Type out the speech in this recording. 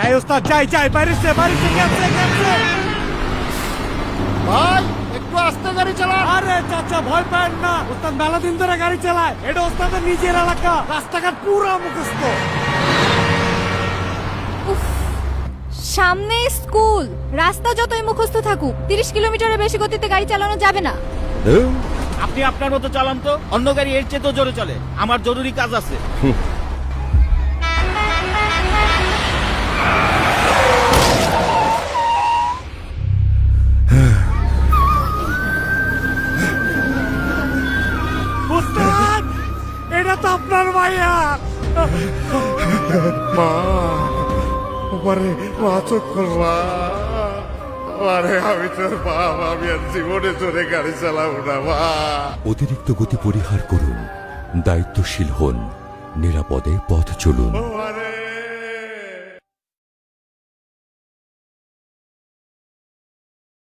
যাই ওস্তাদ, যাই বাড়িতে গেছে। ভাই একটু আস্তে গাড়ি চালান। আরে চাচা ভয় পান না, ওস্তাদ মেলা দিন ধরে গাড়ি চালায়। এটা ওস্তাদের নিজের এলাকা, রাস্তাঘাট পুরা মুখস্থ। সামনে স্কুল, রাস্তা যতই মুখস্থ থাকুক 30 কিলোমিটারের বেশি গতিতে গাড়ি চালানো যাবে না। আপনি আপনার মতো চালান তো, অন্য গাড়ি এর চেয়ে তো জোরে চলে। আমার জরুরি কাজ আছে। ওস্তাদ এটা তো আপনার মাইয়া। মা ওরে মা চোখ খুলবা। আরে আমি তোর বাপ, আমি আর জীবনে তোরে গাড়ি চালাবো না মা। অতিরিক্ত গতি পরিহার করুন, দায়িত্বশীল হন, নিরাপদে পথ চলুন। আরে